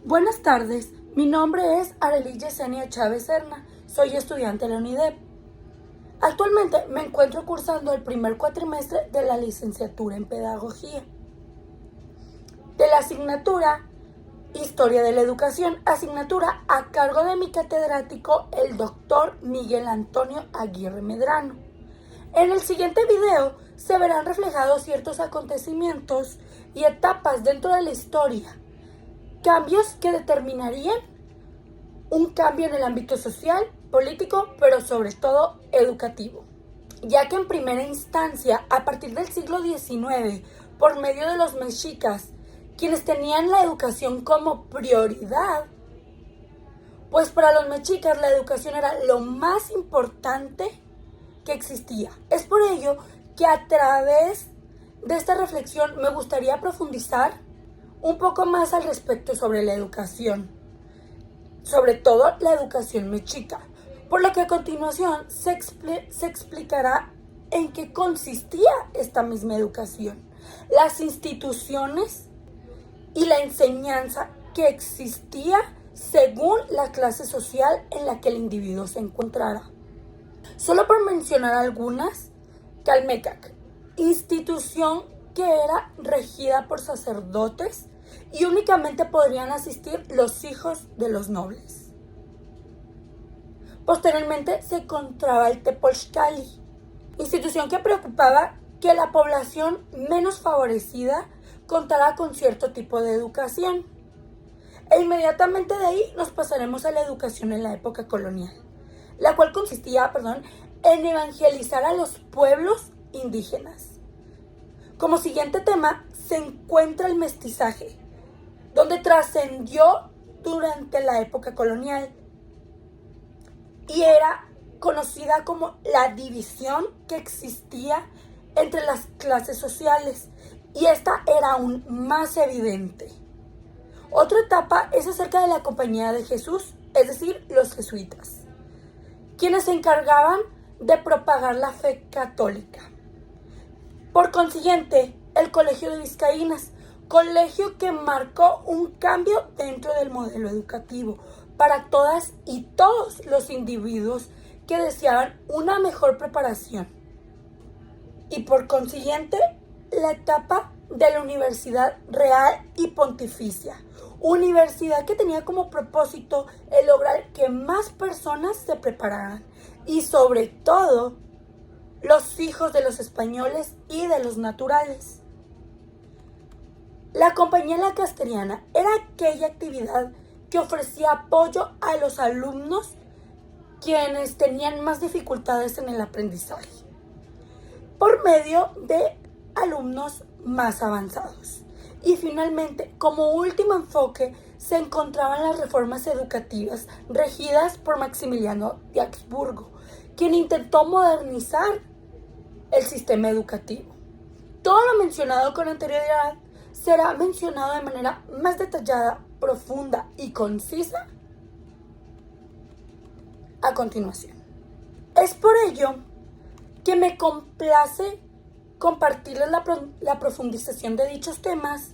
Buenas tardes, mi nombre es Arely Yesenia Chávez Serna, soy estudiante de la UNIDEP. Actualmente me encuentro cursando el primer cuatrimestre de la licenciatura en Pedagogía. De la asignatura Historia de la Educación, asignatura a cargo de mi catedrático, el doctor Miguel Antonio Aguirre Medrano. En el siguiente video se verán reflejados ciertos acontecimientos y etapas dentro de la historia, cambios que determinarían un cambio en el ámbito social, político, pero sobre todo educativo, ya que en primera instancia, a partir del siglo XIX, por medio de los mexicas, quienes tenían la educación como prioridad, pues para los mexicas la educación era lo más importante que existía. Es por ello que a través de esta reflexión me gustaría profundizar un poco más al respecto sobre la educación, sobre todo la educación mexica, por lo que a continuación se explicará en qué consistía esta misma educación, las instituciones y la enseñanza que existía según la clase social en la que el individuo se encontrara. Solo por mencionar algunas, Calmecac, institución que era regida por sacerdotes y únicamente podrían asistir los hijos de los nobles. Posteriormente se encontraba el Tepozcali, institución que preocupaba que la población menos favorecida contara con cierto tipo de educación. E inmediatamente de ahí nos pasaremos a la educación en la época colonial, la cual consistía, en evangelizar a los pueblos indígenas. Como siguiente tema se encuentra el mestizaje, donde trascendió durante la época colonial y era conocida como la división que existía entre las clases sociales, y esta era aún más evidente. Otra etapa es acerca de la Compañía de Jesús, es decir, los jesuitas, quienes se encargaban de propagar la fe católica. Por consiguiente, el Colegio de Vizcaínas, colegio que marcó un cambio dentro del modelo educativo para todas y todos los individuos que deseaban una mejor preparación. Y por consiguiente, la etapa de la Universidad Real y Pontificia, universidad que tenía como propósito el lograr que más personas se prepararan y sobre todo los hijos de los españoles y de los naturales. La Compañía Lancasteriana era aquella actividad que ofrecía apoyo a los alumnos quienes tenían más dificultades en el aprendizaje, por medio de alumnos más avanzados. Y finalmente, como último enfoque, se encontraban las reformas educativas regidas por Maximiliano de Habsburgo, quien intentó modernizar el sistema educativo. Todo lo mencionado con anterioridad será mencionado de manera más detallada, profunda y concisa a continuación. Es por ello que me complace compartirles la profundización de dichos temas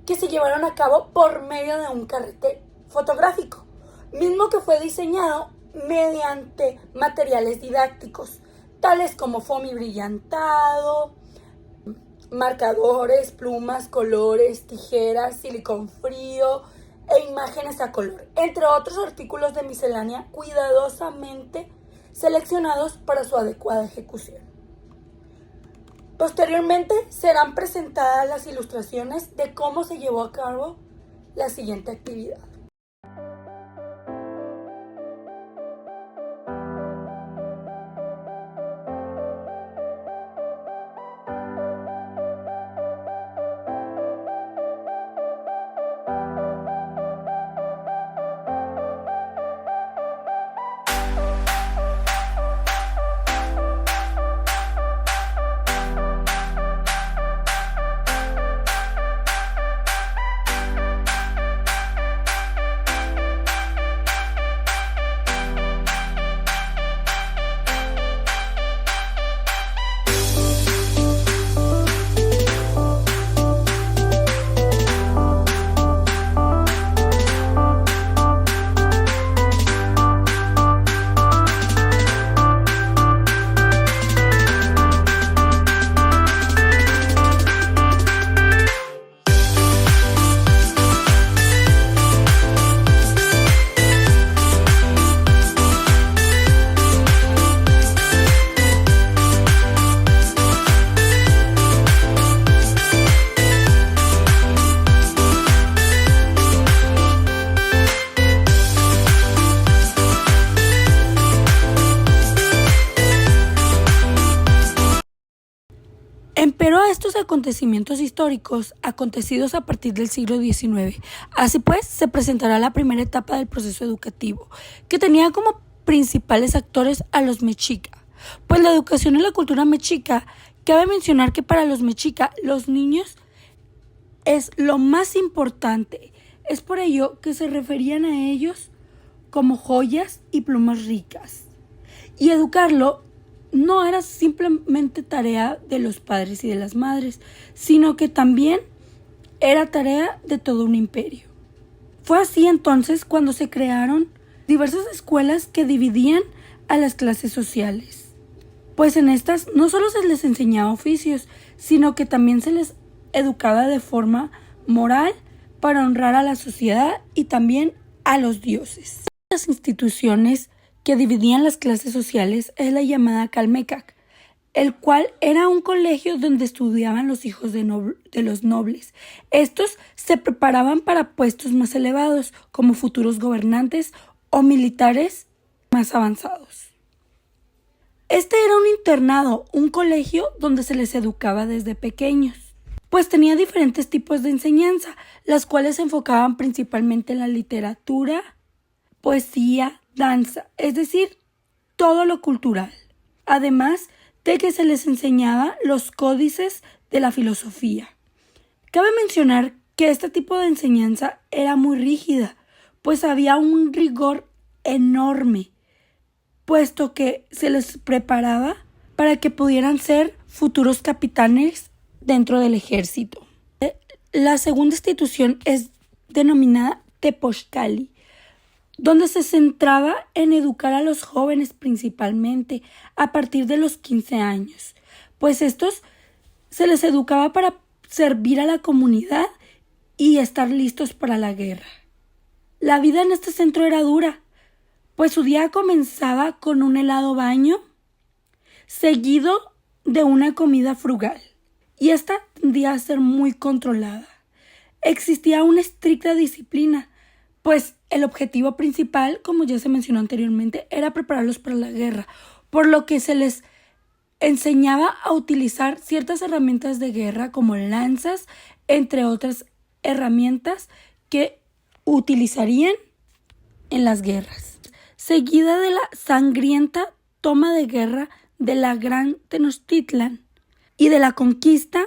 que se llevaron a cabo por medio de un carrete fotográfico, mismo que fue diseñado mediante materiales didácticos, tales como foamy brillantado, marcadores, plumas, colores, tijeras, silicón frío e imágenes a color, entre otros artículos de miscelánea cuidadosamente seleccionados para su adecuada ejecución. Posteriormente serán presentadas las ilustraciones de cómo se llevó a cabo la siguiente actividad. los acontecimientos históricos acontecidos a partir del siglo XIX. Así pues, se presentará la primera etapa del proceso educativo, que tenía como principales actores a los mexica. Pues la educación y la cultura mexica, cabe mencionar que para los mexica, los niños es lo más importante. Es por ello que se referían a ellos como joyas y plumas ricas. Y educarlo no era simplemente tarea de los padres y de las madres, sino que también era tarea de todo un imperio. Fue así entonces cuando se crearon diversas escuelas que dividían a las clases sociales. Pues en estas no solo se les enseñaba oficios, sino que también se les educaba de forma moral para honrar a la sociedad y también a los dioses. Las instituciones que dividían las clases sociales es la llamada Calmecac, el cual era un colegio donde estudiaban los hijos de los nobles. Estos se preparaban para puestos más elevados, como futuros gobernantes o militares más avanzados. Este era un internado, un colegio donde se les educaba desde pequeños, pues tenía diferentes tipos de enseñanza, las cuales se enfocaban principalmente en la literatura, poesía, danza, es decir, todo lo cultural. Además de que se les enseñaba los códices de la filosofía. Cabe mencionar que este tipo de enseñanza era muy rígida, pues había un rigor enorme, puesto que se les preparaba para que pudieran ser futuros capitanes dentro del ejército. La segunda institución es denominada Tepochcali, donde se centraba en educar a los jóvenes principalmente a partir de los 15 años, pues estos se les educaba para servir a la comunidad y estar listos para la guerra. La vida en este centro era dura, pues su día comenzaba con un helado baño, seguido de una comida frugal, y esta tendía a ser muy controlada. Existía una estricta disciplina, pues el objetivo principal, como ya se mencionó anteriormente, era prepararlos para la guerra, por lo que se les enseñaba a utilizar ciertas herramientas de guerra como lanzas, entre otras herramientas que utilizarían en las guerras, seguida de la sangrienta toma de guerra de la Gran Tenochtitlan y de la conquista,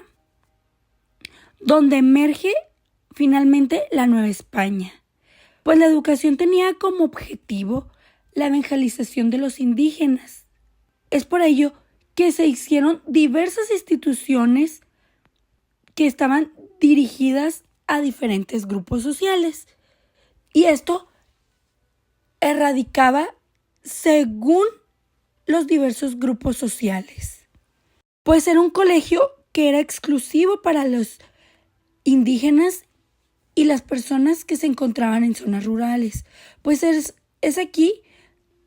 donde emerge finalmente la Nueva España. Pues la educación tenía como objetivo la evangelización de los indígenas. Es por ello que se hicieron diversas instituciones que estaban dirigidas a diferentes grupos sociales. Y esto erradicaba según los diversos grupos sociales. Pues era un colegio que era exclusivo para los indígenas y las personas que se encontraban en zonas rurales, pues es aquí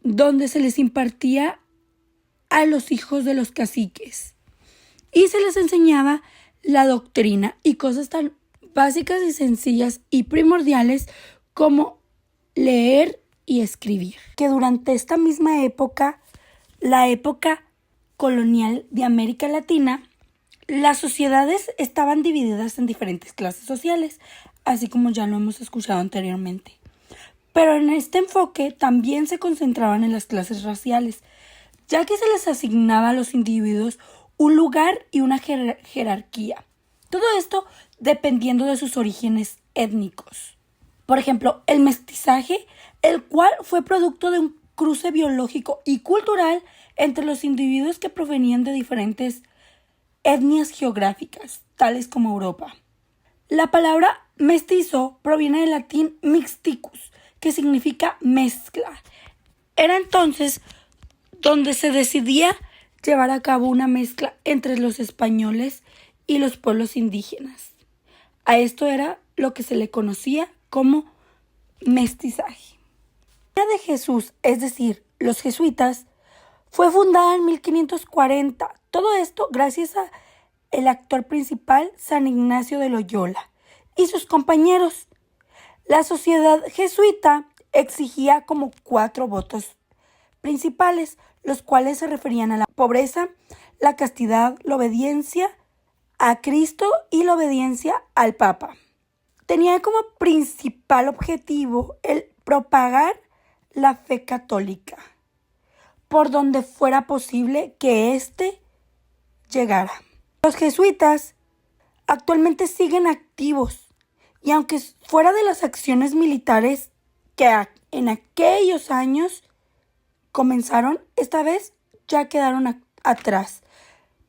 donde se les impartía a los hijos de los caciques y se les enseñaba la doctrina y cosas tan básicas y sencillas y primordiales como leer y escribir. Que durante esta misma época, la época colonial de América Latina, las sociedades estaban divididas en diferentes clases sociales, así como ya lo hemos escuchado anteriormente. Pero en este enfoque también se concentraban en las clases raciales, ya que se les asignaba a los individuos un lugar y una jerarquía. Todo esto dependiendo de sus orígenes étnicos. Por ejemplo, el mestizaje, el cual fue producto de un cruce biológico y cultural entre los individuos que provenían de diferentes etnias geográficas, tales como Europa. La palabra mestizo proviene del latín mixticus, que significa mezcla. Era entonces donde se decidía llevar a cabo una mezcla entre los españoles y los pueblos indígenas. A esto era lo que se le conocía como mestizaje. La Iglesia de Jesús, es decir, los jesuitas, fue fundada en 1540. Todo esto gracias a el actor principal, San Ignacio de Loyola, y sus compañeros. La sociedad jesuita exigía como 4 votos principales, los cuales se referían a la pobreza, la castidad, la obediencia a Cristo y la obediencia al Papa. Tenía como principal objetivo el propagar la fe católica, por donde fuera posible que éste llegara. Los jesuitas actualmente siguen activos y aunque fuera de las acciones militares que en aquellos años comenzaron, esta vez ya quedaron atrás.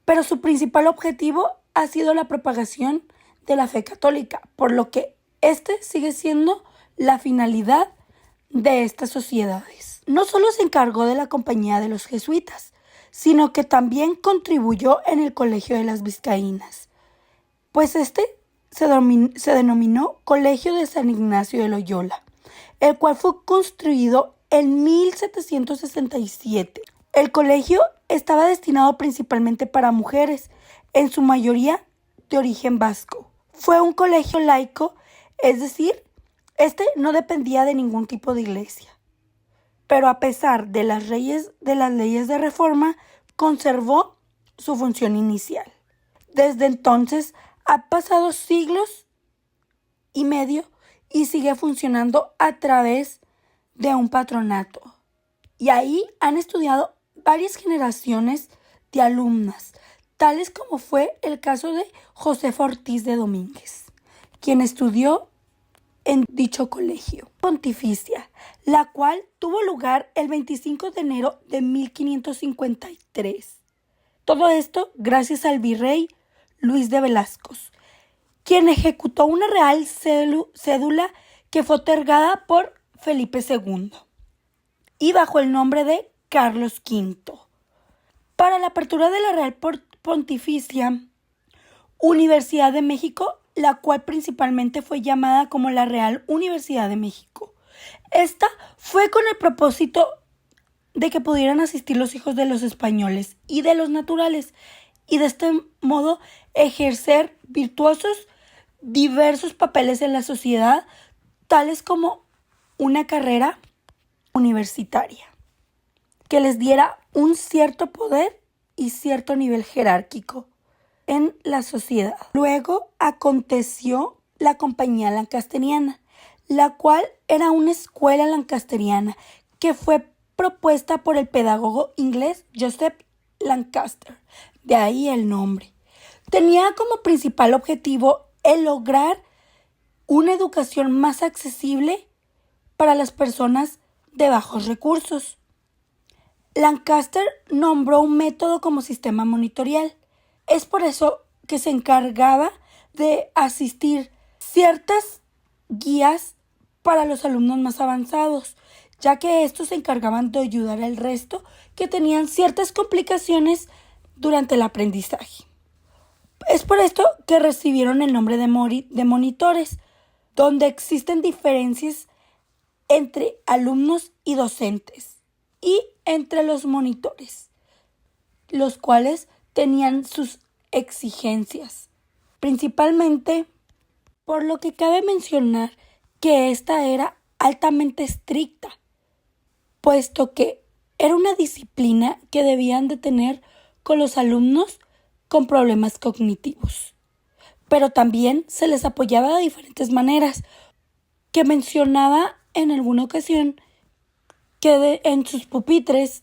Pero su principal objetivo ha sido la propagación de la fe católica, por lo que este sigue siendo la finalidad de estas sociedades. No solo se encargó de la compañía de los jesuitas, sino que también contribuyó en el Colegio de las Vizcaínas, pues este se denominó Colegio de San Ignacio de Loyola, el cual fue construido en 1767. El colegio estaba destinado principalmente para mujeres, en su mayoría de origen vasco. Fue un colegio laico, es decir, este no dependía de ningún tipo de iglesia. Pero a pesar de las leyes de reforma, conservó su función inicial. Desde entonces ha pasado siglos y medio y sigue funcionando a través de un patronato. Y ahí han estudiado varias generaciones de alumnas, tales como fue el caso de Josefa Ortiz de Domínguez, quien estudió en dicho colegio pontificia, la cual tuvo lugar el 25 de enero de 1553. Todo esto gracias al virrey Luis de Velasco, quien ejecutó una real cédula que fue otorgada por Felipe II y bajo el nombre de Carlos V. Para la apertura de la Real Pontificia Universidad de México, la cual principalmente fue llamada como la Real Universidad de México. Esta fue con el propósito de que pudieran asistir los hijos de los españoles y de los naturales, y de este modo ejercer virtuosos diversos papeles en la sociedad, tales como una carrera universitaria, que les diera un cierto poder y cierto nivel jerárquico en la sociedad. Luego aconteció la Compañía Lancasteriana, la cual era una escuela lancasteriana que fue propuesta por el pedagogo inglés Joseph Lancaster, de ahí el nombre. Tenía como principal objetivo el lograr una educación más accesible para las personas de bajos recursos. Lancaster nombró un método como sistema monitorial. Es por eso que se encargaba de asistir ciertas guías para los alumnos más avanzados, ya que estos se encargaban de ayudar al resto que tenían ciertas complicaciones durante el aprendizaje. Es por esto que recibieron el nombre de monitores, donde existen diferencias entre alumnos y docentes y entre los monitores, los cuales tenían sus exigencias, principalmente por lo que cabe mencionar que esta era altamente estricta, puesto que era una disciplina que debían de tener con los alumnos con problemas cognitivos. Pero también se les apoyaba de diferentes maneras, que mencionaba en alguna ocasión que en sus pupitres,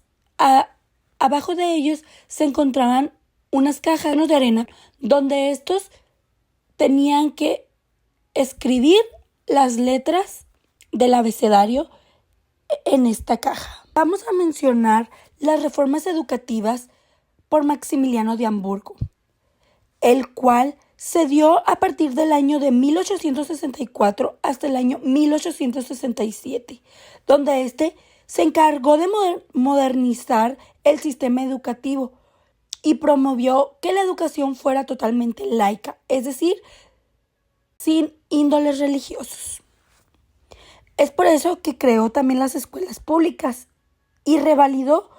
abajo de ellos, se encontraban unas cajas de arena donde estos tenían que escribir las letras del abecedario en esta caja. Vamos a mencionar las reformas educativas por Maximiliano de Hamburgo, el cual se dio a partir del año de 1864 hasta el año 1867, donde este se encargó de modernizar el sistema educativo y promovió que la educación fuera totalmente laica, es decir, sin índoles religiosos. Es por eso que creó también las escuelas públicas y revalidó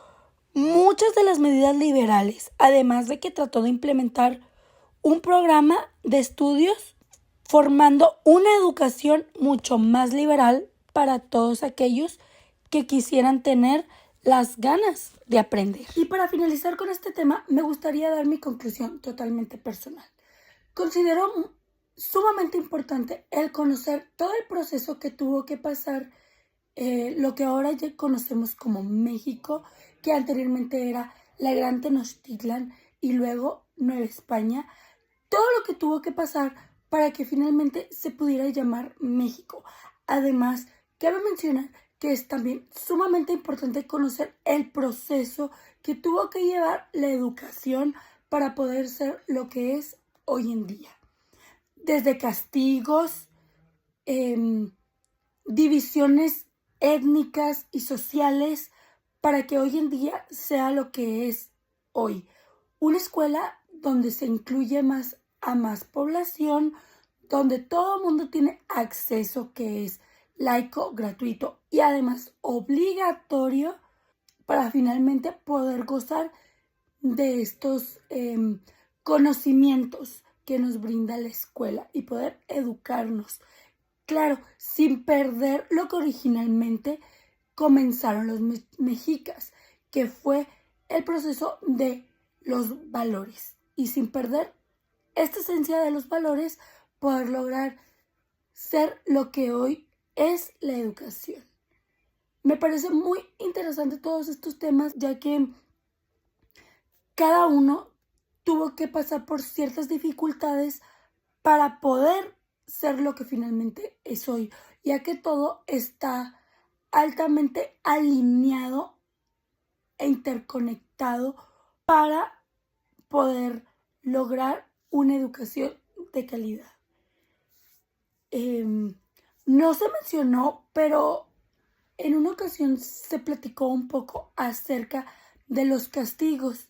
muchas de las medidas liberales, además de que trató de implementar un programa de estudios formando una educación mucho más liberal para todos aquellos que quisieran tener las ganas de aprender. Y para finalizar con este tema, me gustaría dar mi conclusión totalmente personal. Considero sumamente importante el conocer todo el proceso que tuvo que pasar lo que ahora ya conocemos como México, que anteriormente era la Gran Tenochtitlan y luego Nueva España, todo lo que tuvo que pasar para que finalmente se pudiera llamar México. Además, cabe mencionar que es también sumamente importante conocer el proceso que tuvo que llevar la educación para poder ser lo que es hoy en día. Desde castigos, divisiones étnicas y sociales para que hoy en día sea lo que es hoy. Una escuela donde se incluye más a más población, donde todo el mundo tiene acceso, que es laico, gratuito y además obligatorio para finalmente poder gozar de estos conocimientos que nos brinda la escuela y poder educarnos. Claro, sin perder lo que originalmente comenzaron los mexicas, que fue el proceso de los valores. Y sin perder esta esencia de los valores, poder lograr ser lo que hoy es la educación. Me parece muy interesante todos estos temas, ya que cada uno tuvo que pasar por ciertas dificultades para poder ser lo que finalmente es hoy, ya que todo está altamente alineado e interconectado para poder lograr una educación de calidad. No se mencionó, pero en una ocasión se platicó un poco acerca de los castigos.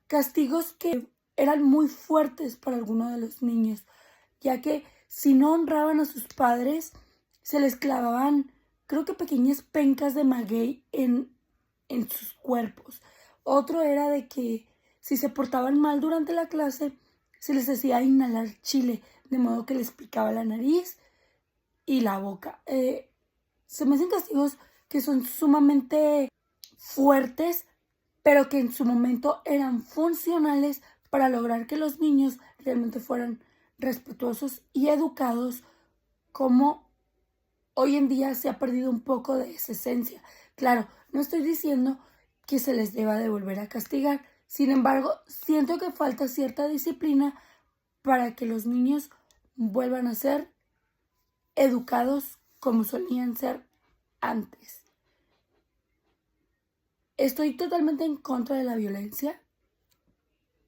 Castigos que eran muy fuertes para algunos de los niños, ya que si no honraban a sus padres, se les clavaban, creo que pequeñas pencas de maguey en sus cuerpos. Otro era de que si se portaban mal durante la clase, se les hacía inhalar chile, de modo que les picaba la nariz y la boca. Se me hacen castigos que son sumamente fuertes, pero que en su momento eran funcionales para lograr que los niños realmente fueran respetuosos y educados, como hoy en día se ha perdido un poco de esa esencia. Claro, no estoy diciendo que se les deba de volver a castigar, sin embargo, siento que falta cierta disciplina para que los niños vuelvan a ser educados como solían ser antes. Estoy totalmente en contra de la violencia,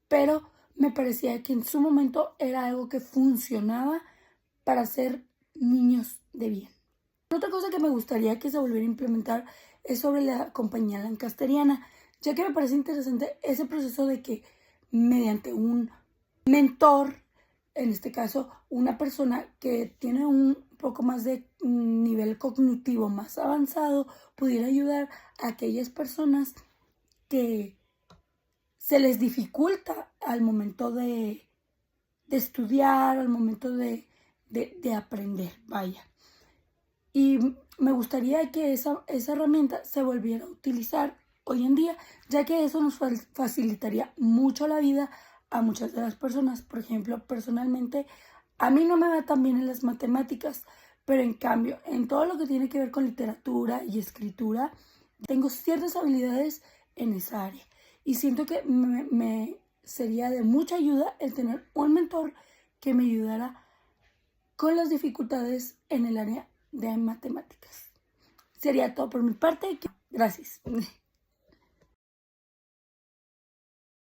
pero me parecía que en su momento era algo que funcionaba para ser niños de bien. Otra cosa que me gustaría que se volviera a implementar es sobre la compañía lancasteriana, ya que me parece interesante ese proceso de que mediante un mentor, en este caso una persona que tiene un poco más de nivel cognitivo más avanzado, pudiera ayudar a aquellas personas que se les dificulta al momento de estudiar, al momento de aprender, vaya. Y me gustaría que esa herramienta se volviera a utilizar hoy en día, ya que eso nos facilitaría mucho la vida a muchas de las personas. Por ejemplo, personalmente, a mí no me va tan bien en las matemáticas, pero en cambio, en todo lo que tiene que ver con literatura y escritura, tengo ciertas habilidades en esa área. Y siento que me sería de mucha ayuda el tener un mentor que me ayudara con las dificultades en el área de matemáticas. Sería todo por mi parte. Gracias.